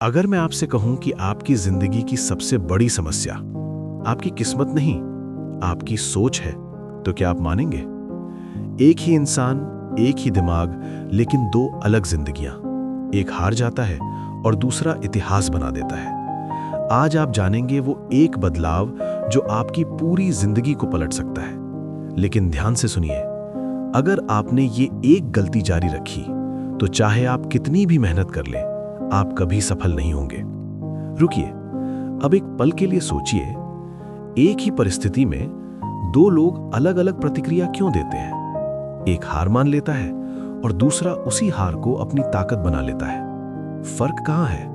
अगर मैं आपसे कहूं कि आपकी जिंदगी की सबसे बड़ी समस्या आपकी किस्मत नहीं, आपकी सोच है, तो क्या आप मानेंगे? एक ही इंसान, एक ही दिमाग, लेकिन दो अलग जिंदगियां। एक हार जाता है और दूसरा इतिहास बना देता है। आज आप जानेंगे वो एक बदलाव जो आपकी पूरी जिंदगी को पलट सकता है। लेकिन ध्यान से सुनिए, अगर आपने ये एक गलती जारी रखी तो चाहे आप कितनी भी मेहनत कर लें, आप कभी सफल नहीं होंगे। रुकिए, अब एक पल के लिए सोचिए, एक ही परिस्थिति में दो लोग अलग अलग प्रतिक्रिया क्यों देते हैं? एक हार मान लेता है और दूसरा उसी हार को अपनी ताकत बना लेता है। फर्क कहाँ है?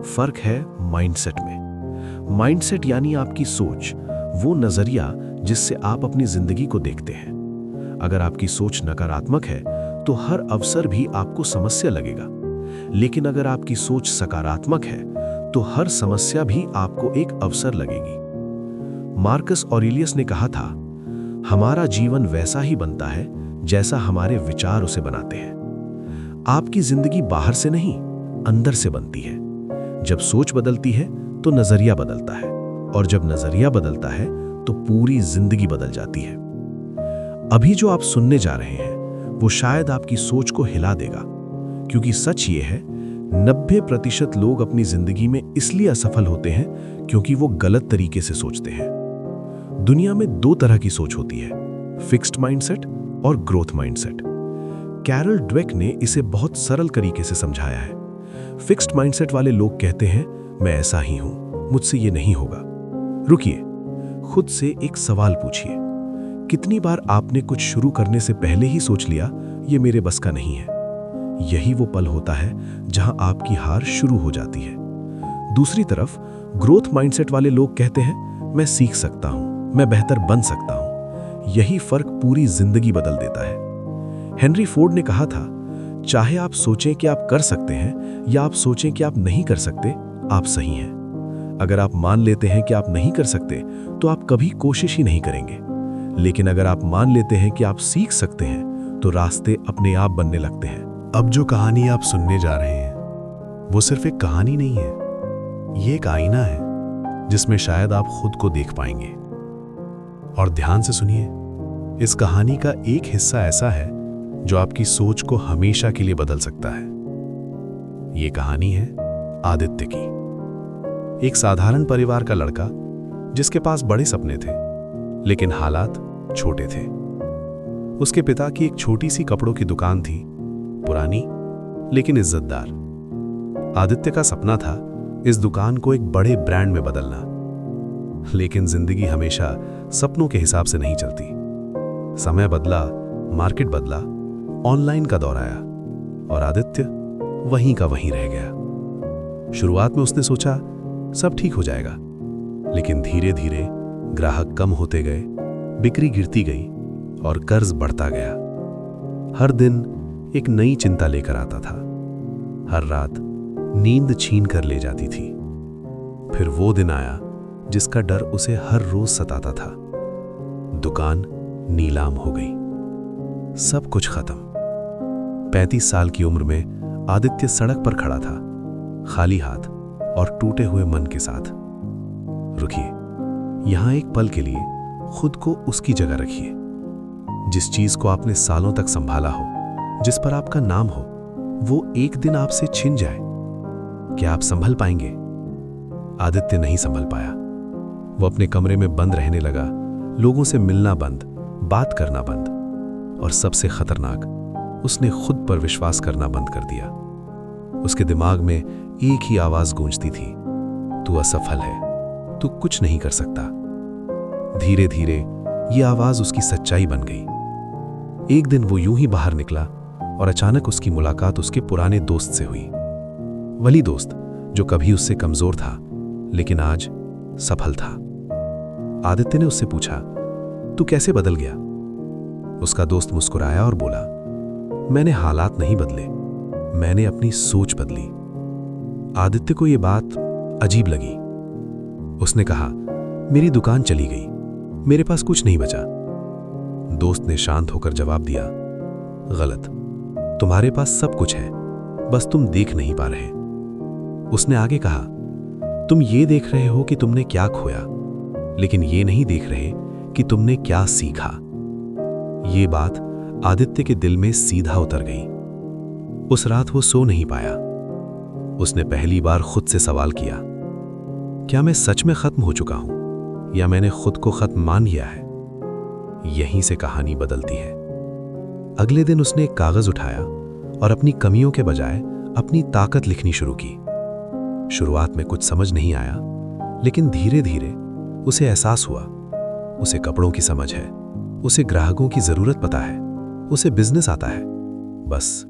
फर्क है माइंडसेट में। माइंडसेट यानी आपकी सोच, वो नजरिया जिससे आप अपनी जिंदगी को देखते हैं। अगर आपकी सोच नकारात्मक है तो हर अवसर भी आपको समस्या लगेगा, लेकिन अगर आपकी सोच सकारात्मक है तो हर समस्या भी आपको एक अवसर लगेगी। मार्कस ऑरेलियस ने कहा था, हमारा जीवन वैसा ही बनता है जैसा हमारे विचार उसे बनाते हैं। आपकी जिंदगी बाहर से नहीं, अंदर से बनती है। जब सोच बदलती है तो नजरिया बदलता है, और जब नजरिया बदलता है तो पूरी जिंदगी बदल जाती है। अभी जो आप सुनने जा रहे हैं वो शायद आपकी सोच को हिला देगा, क्योंकि सच ये है, 90% लोग अपनी जिंदगी में इसलिए असफल होते हैं क्योंकि वो गलत तरीके से सोचते हैं। दुनिया में दो तरह की सोच होती है, फिक्स्ड माइंडसेट और ग्रोथ माइंडसेट। कैरल ड्वेक ने इसे बहुत सरल तरीके से समझाया है। फिक्स्ड माइंडसेट वाले लोग कहते हैं, मैं ऐसा ही हूं, मुझसे ये नहीं होगा। रुकिए, खुद से एक सवाल पूछिए, कितनी बार आपने कुछ शुरू करने से पहले ही सोच लिया, ये मेरे बस का नहीं है? यही वो पल होता है जहां आपकी हार शुरू हो जाती है। दूसरी तरफ ग्रोथ माइंडसेट वाले लोग कहते हैं, मैं सीख सकता हूं, मैं बेहतर बन सकता हूं। यही फर्क पूरी जिंदगी बदल देता है। हेनरी फोर्ड ने कहा था, चाहे आप सोचें कि आप कर सकते हैं या आप सोचें कि आप नहीं कर सकते, आप सही हैं। अगर आप मान लेते हैं कि आप नहीं कर सकते तो आप कभी कोशिश ही नहीं करेंगे, लेकिन अगर आप मान लेते हैं कि आप सीख सकते हैं तो रास्ते अपने आप बनने लगते हैं। अब जो कहानी आप सुनने जा रहे हैं वो सिर्फ एक कहानी नहीं है, ये एक आईना है जिसमें शायद आप खुद को देख पाएंगे। और ध्यान से सुनिए, इस कहानी का एक हिस्सा ऐसा है जो आपकी सोच को हमेशा के लिए बदल सकता है। ये कहानी है आदित्य की। एक साधारण परिवार का लड़का जिसके पास बड़े सपने थे, लेकिन हालात छोटे थे। उसके पिता की एक छोटी सी कपड़ों की दुकान थी, पुरानी लेकिन इज्जतदार। आदित्य का सपना था इस दुकान को एक बड़े ब्रांड में बदलना, लेकिन जिंदगी हमेशा सपनों के हिसाब से नहीं चलती। समय बदला, मार्केट बदला, ऑनलाइन का दौर आया और आदित्य वहीं का वहीं रह गया। शुरुआत में उसने सोचा सब ठीक हो जाएगा, लेकिन धीरे धीरे ग्राहक कम होते गए, बिक्री गिरती गई और कर्ज बढ़ता गया। हर दिन एक नई चिंता लेकर आता था, हर रात नींद छीन कर ले जाती थी। फिर वो दिन आया जिसका डर उसे हर रोज सताता था। दुकान नीलाम हो गई, सब कुछ खत्म। 35 साल की उम्र में आदित्य सड़क पर खड़ा था, खाली हाथ और टूटे हुए मन के साथ। रुकिए, यहां एक पल के लिए खुद को उसकी जगह रखिए। जिस चीज को आपने सालों तक संभाला हो, जिस पर आपका नाम हो, वो एक दिन आपसे छिन जाए, क्या आप संभल पाएंगे? आदित्य नहीं संभल पाया। वो अपने कमरे में बंद रहने लगा, लोगों से मिलना बंद, बात करना बंद, और सबसे खतरनाक, उसने खुद पर विश्वास करना बंद कर दिया। उसके दिमाग में एक ही आवाज गूंजती थी, तू असफल है, तू कुछ नहीं कर सकता। धीरे धीरे ये आवाज उसकी सच्चाई बन गई। एक दिन वो यूं ही बाहर निकला और अचानक उसकी मुलाकात उसके पुराने दोस्त से हुई। वही दोस्त जो कभी उससे कमजोर था, लेकिन आज सफल था। आदित्य ने उससे पूछा, तू कैसे बदल गया? उसका दोस्त मुस्कुराया और बोला, मैंने हालात नहीं बदले, मैंने अपनी सोच बदली। आदित्य को यह बात अजीब लगी। उसने कहा, मेरी दुकान चली गई, मेरे पास कुछ नहीं बचा। दोस्त ने शांत होकर जवाब दिया, गलत, तुम्हारे पास सब कुछ है, बस तुम देख नहीं पा रहे। उसने आगे कहा, तुम ये देख रहे हो कि तुमने क्या खोया, लेकिन ये नहीं देख रहे कि तुमने क्या सीखा। ये बात आदित्य के दिल में सीधा उतर गई। उस रात वो सो नहीं पाया। उसने पहली बार खुद से सवाल किया, क्या मैं सच में खत्म हो चुका हूं या मैंने खुद को खत्म मान लिया है? यहीं से कहानी बदलती है। अगले दिन उसने एक कागज उठाया और अपनी कमियों के बजाय अपनी ताकत लिखनी शुरू की। शुरुआत में कुछ समझ नहीं आया, लेकिन धीरे धीरे उसे एहसास हुआ। उसे कपड़ों की समझ है, उसे ग्राहकों की जरूरत पता है, उसे बिजनेस आता है। बस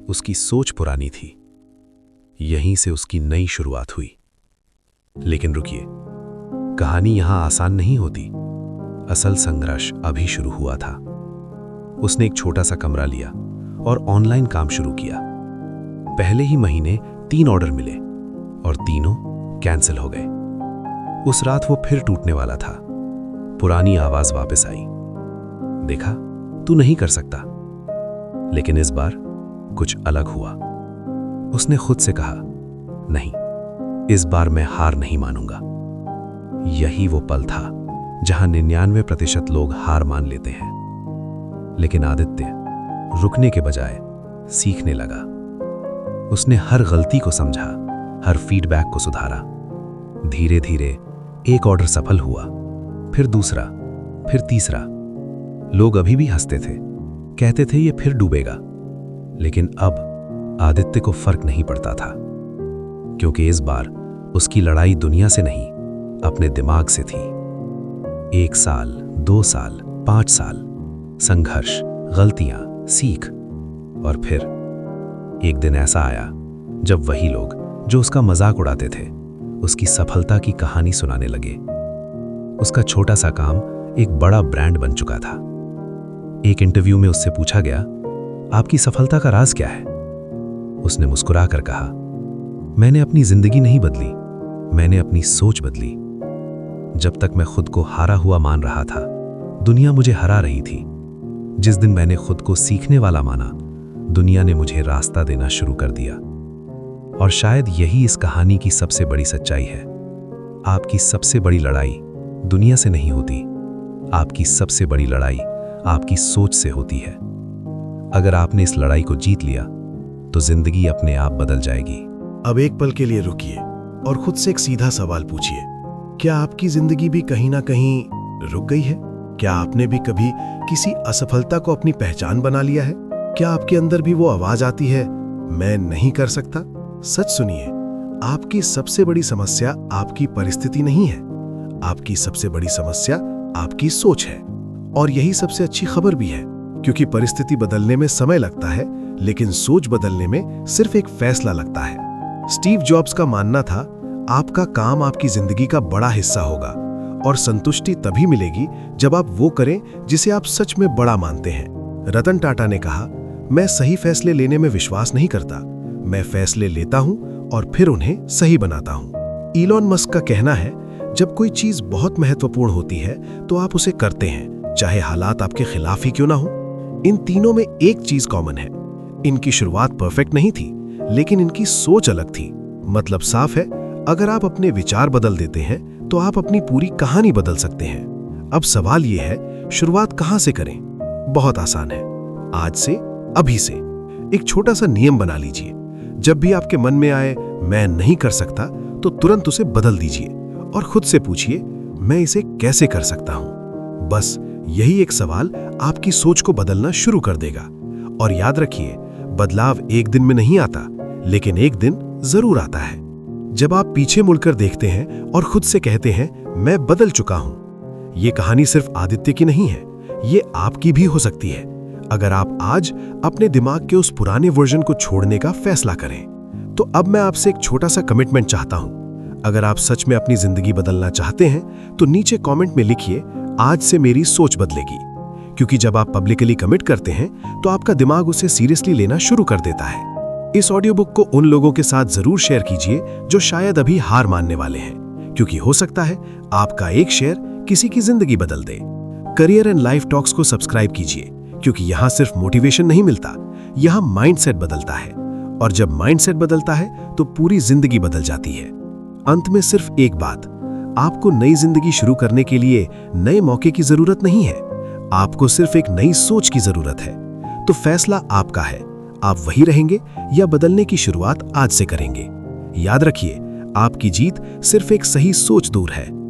उसकी सोच पुरानी थी। यहीं से उसकी नई शुरुआत हुई। लेकिन रुकिए, कहानी यहां आसान नहीं होती। असल संघर्ष अभी शुरू हुआ था। उसने एक छोटा सा कमरा लिया और ऑनलाइन काम शुरू किया। पहले ही महीने 3 ऑर्डर मिले और तीनों कैंसिल हो गए। उस रात वो फिर टूटने वाला था। पुरानी आवाज वापस आई, देखा, तू नहीं कर सकता। लेकिन इस बार कुछ अलग हुआ। उसने खुद से कहा, नहीं, इस बार मैं हार नहीं मानूंगा। यही वो पल था जहां 99% लोग हार मान लेते हैं। लेकिन आदित्य रुकने के बजाय सीखने लगा। उसने हर गलती को समझा, हर फीडबैक को सुधारा। धीरे धीरे एक ऑर्डर सफल हुआ, फिर दूसरा, फिर तीसरा। लोग अभी भी हंसते थे, कहते थे ये फिर डूबेगा। लेकिन अब आदित्य को फर्क नहीं पड़ता था, क्योंकि इस बार उसकी लड़ाई दुनिया से नहीं, अपने दिमाग से थी। 1 साल, 2 साल, 5 साल, संघर्ष, गलतियां, सीख, और फिर एक दिन ऐसा आया जब वही लोग जो उसका मजाक उड़ाते थे, उसकी सफलता की कहानी सुनाने लगे। उसका छोटा सा काम एक बड़ा ब्रांड बन चुका था। एक इंटरव्यू में उससे पूछा गया, आपकी सफलता का राज क्या है? उसने मुस्कुराकर कहा, मैंने अपनी जिंदगी नहीं बदली, मैंने अपनी सोच बदली। जब तक मैं खुद को हारा हुआ मान रहा था, दुनिया मुझे हरा रही थी। जिस दिन मैंने खुद को सीखने वाला माना, दुनिया ने मुझे रास्ता देना शुरू कर दिया। और शायद यही इस कहानी की सबसे बड़ी सच्चाई है। आपकी सबसे बड़ी लड़ाई दुनिया से नहीं होती, आपकी सबसे बड़ी लड़ाई आपकी सोच से होती है। अगर आपने इस लड़ाई को जीत लिया तो जिंदगी अपने आप बदल जाएगी। अब एक पल के लिए रुकिए और खुद से एक सीधा सवाल पूछिए, क्या आपकी जिंदगी भी कहीं ना कहीं रुक गई है? क्या आपने भी कभी किसी असफलता को अपनी पहचान बना लिया है? क्या आपके अंदर भी वो आवाज आती है, मैं नहीं कर सकता? सच सुनिए, आपकी सबसे बड़ी समस्या आपकी परिस्थिति नहीं है, आपकी सबसे बड़ी समस्या आपकी सोच है। और यही सबसे अच्छी खबर भी है, क्योंकि परिस्थिति बदलने में समय लगता है, लेकिन सोच बदलने में सिर्फ एक फैसला लगता है। स्टीव जॉब्स का मानना था, आपका काम आपकी जिंदगी का बड़ा हिस्सा होगा और संतुष्टि तभी मिलेगी जब आप वो करें जिसे आप सच में बड़ा मानते हैं। रतन टाटा ने कहा, मैं सही फैसले लेने में विश्वास नहीं करता, मैं फैसले लेता हूं और फिर उन्हें सही बनाता हूं। इलॉन मस्क का कहना है, जब कोई चीज बहुत महत्वपूर्ण होती है तो आप उसे करते हैं, चाहे हालात आपके खिलाफ ही क्यों ना हो। इन तीनों में एक चीज कॉमन है, इनकी शुरुआत परफेक्ट नहीं थी, लेकिन इनकी सोच अलग थी। मतलब साफ है, अगर आप अपने विचार बदल देते हैं तो आप अपनी पूरी कहानी बदल सकते हैं। अब सवाल यह है, शुरुआत कहां से करें? बहुत आसान है, आज से, अभी से। एक छोटा सा नियम बना लीजिए, जब भी आपके मन में आए मैं नहीं कर सकता, तो तुरंत उसे बदल दीजिए और खुद से पूछिए, मैं इसे कैसे कर सकता हूं? बस यही एक सवाल आपकी सोच को बदलना शुरू कर देगा। और याद रखिए, बदलाव एक दिन में नहीं आता, लेकिन एक दिन जरूर आता है। जब आप पीछे मुड़कर देखते हैं और खुद से कहते हैं, मैं बदल चुका हूं। ये कहानी सिर्फ आदित्य की नहीं है, ये आपकी भी हो सकती है, अगर आप आज अपने दिमाग के उस पुराने वर्जन को छोड़ने का फैसला करें। तो अब मैं आपसे एक छोटा सा कमिटमेंट चाहता हूं। अगर आप सच में अपनी जिंदगी बदलना चाहते हैं तो नीचे कमेंट में लिखिए, आज से मेरी सोच बदलेगी। क्योंकि जब आप पब्लिकली कमिट करते हैं तो आपका दिमाग उसे सीरियसली लेना शुरू कर देता है। इस ऑडियो बुक को उन लोगों के साथ जरूर शेयर कीजिए जो शायद अभी हार मानने वाले हैं, क्योंकि हो सकता है आपका एक शेयर किसी की जिंदगी बदल दे। करियर एंड लाइफ टॉक्स को सब्सक्राइब कीजिए, क्योंकि यहां सिर्फ मोटिवेशन नहीं मिलता, यहां माइंडसेट बदलता है। और जब माइंडसेट बदलता है तो पूरी जिंदगी बदल जाती है। अंत में सिर्फ एक बात, आपको नई जिंदगी शुरू करने के लिए नए मौके की जरूरत नहीं है, आपको सिर्फ एक नई सोच की जरूरत है। तो फैसला आपका है, आप वही रहेंगे या बदलने की शुरुआत आज से करेंगे। याद रखिए, आपकी जीत सिर्फ एक सही सोच दूर है।